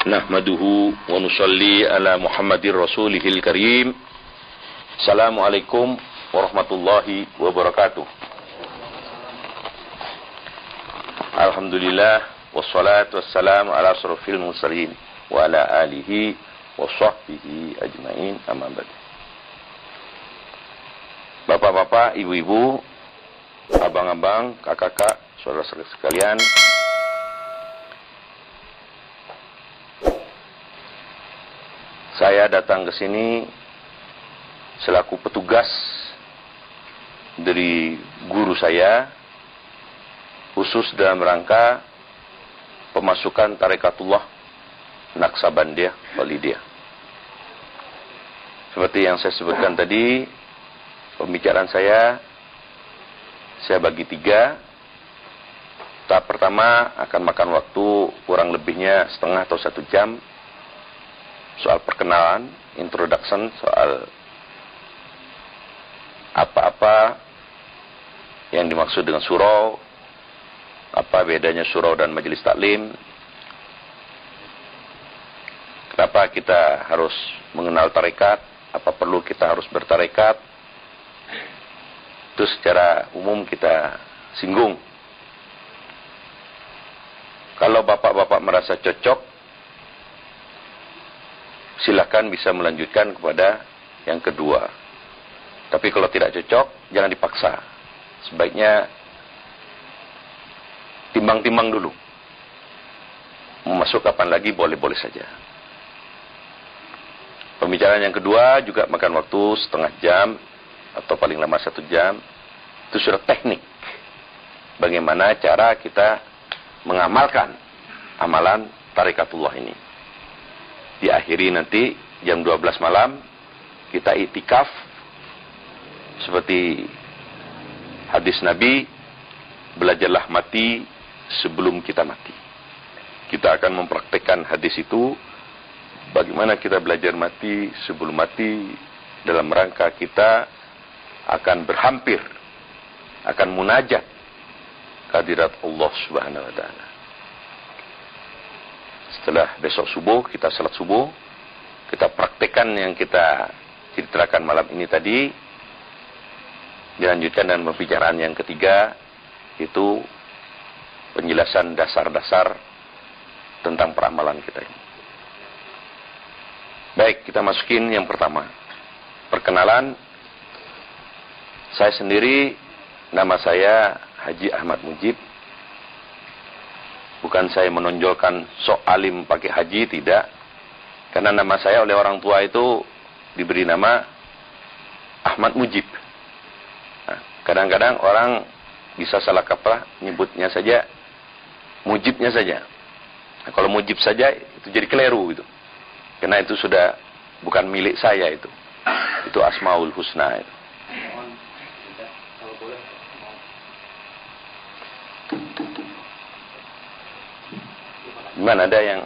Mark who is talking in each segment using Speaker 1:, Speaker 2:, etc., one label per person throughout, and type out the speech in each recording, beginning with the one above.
Speaker 1: Nahmaduhu wa nusalli ala Muhammadir Rasulihil Karim. Assalamualaikum warahmatullahi wabarakatuh. Alhamdulillah wassalatu wassalamu ala asrofil mursalin wa ala alihi wa sahbihi ajmain, amma ba'd. Bapak-bapak, ibu-ibu, abang-abang, kakak-kakak, saudara-saudara sekalian, saya datang ke sini selaku petugas dari guru saya, khusus dalam rangka pemasukan Tarekatullah Naqsabandiyah Walidiyah. Seperti yang saya sebutkan tadi, pembicaraan saya bagi 3. Tahap pertama akan makan waktu kurang lebihnya setengah atau 1 jam. Soal perkenalan, introduction, soal apa-apa yang dimaksud dengan surau, apa bedanya surau dan majelis taklim, kenapa kita harus mengenal tarekat, apa perlu kita harus bertarekat, itu secara umum kita singgung. Kalau bapak-bapak merasa cocok, silakan bisa melanjutkan kepada yang kedua. Tapi kalau tidak cocok, jangan dipaksa. Sebaiknya timbang-timbang dulu. Mau masuk kapan lagi, boleh-boleh saja. Pembicaraan yang kedua juga makan waktu setengah jam, atau paling lama 1 jam. Itu sudah teknik. Bagaimana cara kita mengamalkan amalan Tarekatullah ini. Diakhiri nanti jam 12 malam kita iktikaf seperti hadis Nabi, belajarlah mati sebelum kita mati. Kita akan mempraktekkan hadis itu, bagaimana kita belajar mati sebelum mati, dalam rangka kita akan berhampir, akan munajat kehadirat Allah Subhanahu wa taala. Setelah besok subuh, kita salat subuh, kita praktekkan yang kita ceritakan malam ini tadi, dilanjutkan dengan pembicaraan yang ketiga, itu penjelasan dasar-dasar tentang peramalan kita ini. Baik, kita masukin yang pertama. Perkenalan, saya sendiri, nama saya Haji Ahmad Mujib. Bukan saya menonjolkan sok alim pakai haji, tidak. Karena nama saya oleh orang tua itu diberi nama Ahmad Mujib. Nah, kadang-kadang orang bisa salah kaprah, nyebutnya saja Mujibnya saja. Nah, kalau Mujib saja itu jadi keliru gitu. Karena itu sudah bukan milik saya itu. Itu Asmaul Husna itu. Gimana, ada yang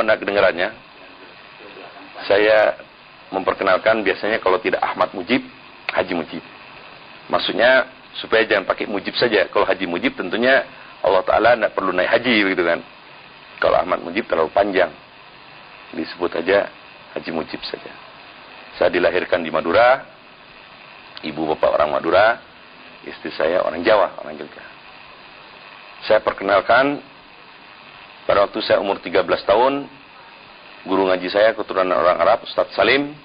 Speaker 1: nak kedengarannya? Saya memperkenalkan biasanya kalau tidak Ahmad Mujib, Haji Mujib. Maksudnya supaya jangan pakai Mujib saja. Kalau Haji Mujib tentunya Allah Ta'ala tidak perlu naik haji begitu kan. Kalau Ahmad Mujib terlalu panjang, disebut aja Haji Mujib saja. Saya dilahirkan di Madura, ibu bapak orang Madura, istri saya orang Jawa, orang Jogja. Saya perkenalkan, pada waktu saya umur 13 tahun, guru ngaji saya keturunan orang Arab, Ustadz Salim,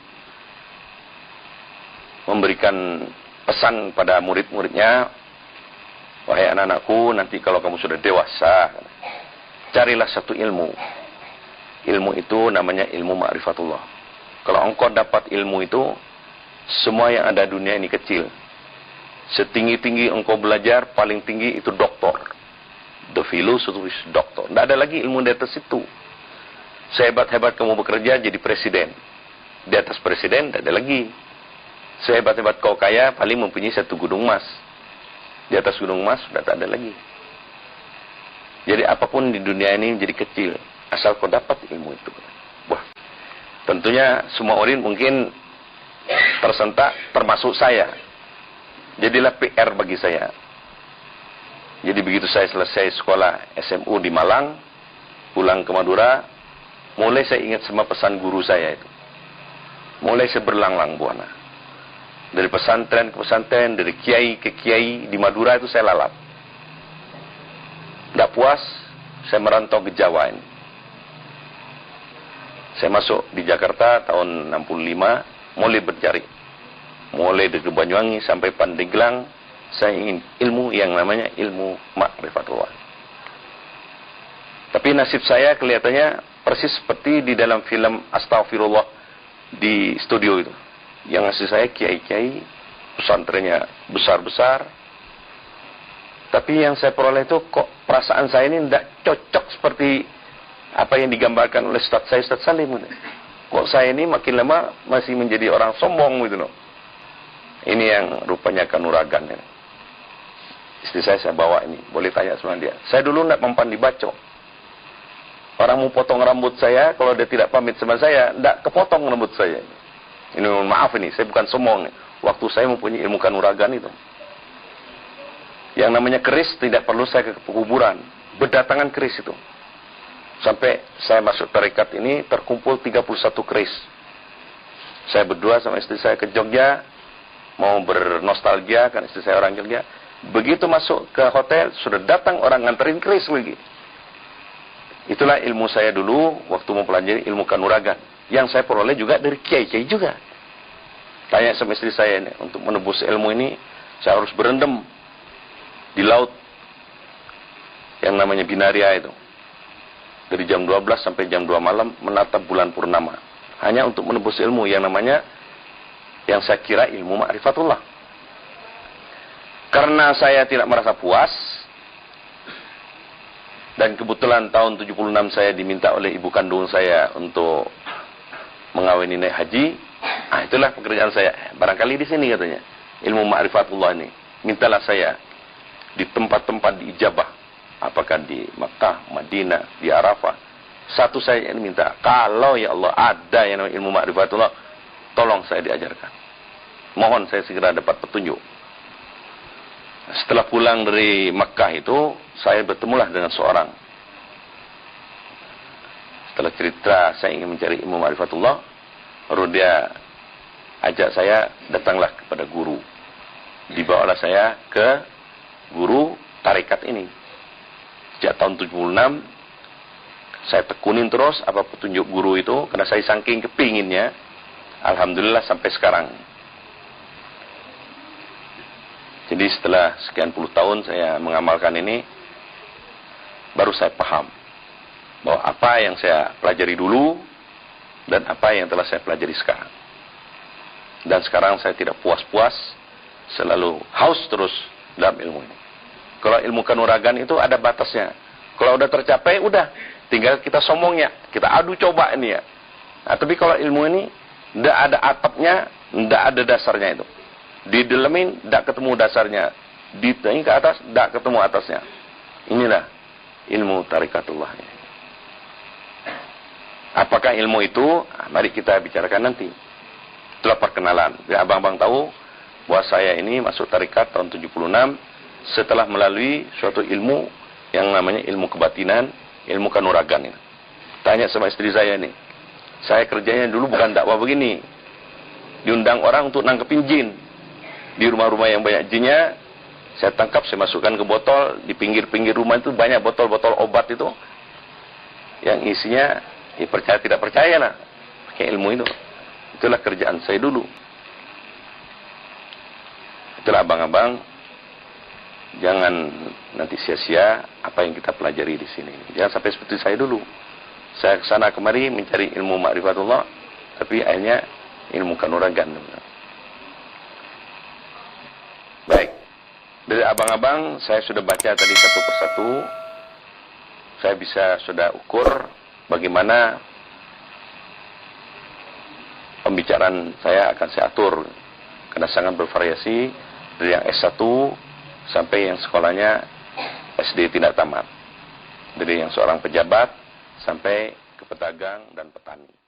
Speaker 1: memberikan pesan pada murid-muridnya, wahai anak-anakku, nanti kalau kamu sudah dewasa, carilah satu ilmu. Ilmu itu namanya ilmu ma'rifatullah. Kalau engkau dapat ilmu itu, semua yang ada dunia ini kecil. Setinggi-tinggi engkau belajar, paling tinggi itu doktor. The philosophy doctor. Tidak ada lagi ilmu di atas itu. Sehebat-hebat kamu bekerja jadi presiden. Di atas presiden tidak ada lagi. Sehebat-hebat kau kaya paling mempunyai 1 gunung emas. Di atas gunung emas sudah tak ada lagi. Jadi apapun di dunia ini jadi kecil, asal kau dapat ilmu itu. Wah, tentunya semua orang mungkin tersentak, termasuk saya. Jadilah PR bagi saya. Jadi begitu saya selesai sekolah SMU di Malang, pulang ke Madura, mulai saya ingat sama pesan guru saya itu. Mulai saya berlang-lang buana. Dari pesantren ke pesantren, dari kiai ke kiai di Madura itu saya lalap. Tidak puas, saya merantau ke Jawa ini. Saya masuk di Jakarta tahun 65, mulai bercari. Mulai dari Banyuwangi sampai Pandeglang, saya ingin ilmu yang namanya ilmu ma'rifatullah. Tapi nasib saya kelihatannya persis seperti di dalam film Astaghfirullah di studio itu. Yang ngasih saya kiai-kiai, pesantrennya besar-besar. Tapi yang saya peroleh itu kok perasaan saya ini tidak cocok seperti apa yang digambarkan oleh Ustaz saya, Ustaz Salim. Kok saya ini makin lama masih menjadi orang sombong gitu loh. Ini yang rupanya kanuragan. Ya. Istri saya bawa ini, boleh tanya sama dia. Saya dulu tidak mempan dibacok. Orang mau potong rambut saya, kalau dia tidak pamit sama saya, tidak kepotong rambut saya. Ini maaf ini, saya bukan sombong. Waktu saya mempunyai ilmu kanuragan itu. Yang namanya keris tidak perlu saya ke kuburan. Berdatangan keris itu. Sampai saya masuk tarekat ini terkumpul 31 keris. Saya berdua sama istri saya ke Jogja. Mau bernostalgia, kan istri saya orang Jogja. Begitu masuk ke hotel, sudah datang orang nganterin keris lagi. Itulah ilmu saya dulu waktu mempelajari ilmu kanuragan. Yang saya peroleh juga dari kiai-kiai juga. Tanya sama istri saya ini, untuk menebus ilmu ini, saya harus berendam di laut yang namanya Binaria itu. Dari jam 12 sampai jam 2 malam menatap bulan purnama. Hanya untuk menebus ilmu yang namanya, yang saya kira ilmu ma'rifatullah. Karena saya tidak merasa puas, dan kebetulan tahun 76 saya diminta oleh ibu kandung saya untuk mengawini naik haji. Nah, itulah pekerjaan saya. Barangkali di sini katanya, ilmu ma'rifatullah ini. Mintalah saya di tempat-tempat diijabah. Apakah di Makkah, Madinah, di Arafah. Satu saya yang minta, kalau ya Allah ada yang namanya ilmu ma'rifatullah, tolong saya diajarkan. Mohon saya segera dapat petunjuk. Setelah pulang dari Makkah itu, saya bertemulah dengan seorang. Setelah cerita saya ingin mencari ilmu ma'rifatullah, baru dia ajak saya datanglah kepada guru. Dibawalah saya ke guru tarekat ini. Sejak tahun 76, saya tekunin terus apa petunjuk guru itu, karena saya saking kepinginnya, alhamdulillah sampai sekarang. Jadi setelah sekian puluh tahun saya mengamalkan ini, baru saya paham bahwa apa yang saya pelajari dulu dan apa yang telah saya pelajari sekarang. Dan sekarang saya tidak puas-puas, selalu haus terus dalam ilmu ini. Kalau ilmu kanuragan itu ada batasnya. Kalau udah tercapai, udah. Tinggal kita sombongnya. Kita adu coba ini ya. Nah, tapi kalau ilmu ini, tidak ada atapnya, tidak ada dasarnya itu. Didelemin, tidak ketemu dasarnya. Ditangi ke atas, tidak ketemu atasnya. Inilah ilmu tarikatullah. Apakah ilmu itu? Nah, mari kita bicarakan nanti. Itulah perkenalan. Biar abang-abang tahu bahwa saya ini masuk tarikat tahun 76 setelah melalui suatu ilmu yang namanya ilmu kebatinan, ilmu kanuragan. Tanya sama istri saya nih. Saya kerjanya dulu bukan dakwah begini. Diundang orang untuk nangkepin jin. Di rumah-rumah yang banyak jinnya, saya tangkap, saya masukkan ke botol. Di pinggir-pinggir rumah itu banyak botol-botol obat itu. Yang isinya, ya percaya tidak percaya lah. Pakai ilmu itu. Itulah kerjaan saya dulu. Itulah abang-abang. Jangan nanti sia-sia apa yang kita pelajari di sini. Jangan sampai seperti saya dulu. Saya kesana kemari mencari ilmu ma'rifatullah, tapi akhirnya ilmu kanuragan. Baik. Dari abang-abang saya sudah baca tadi satu persatu. Saya bisa sudah ukur bagaimana pembicaraan saya akan saya atur. Karena sangat bervariasi dari yang S1 sampai yang sekolahnya SD tidak tamat. Dari yang seorang pejabat sampai ke pedagang dan petani.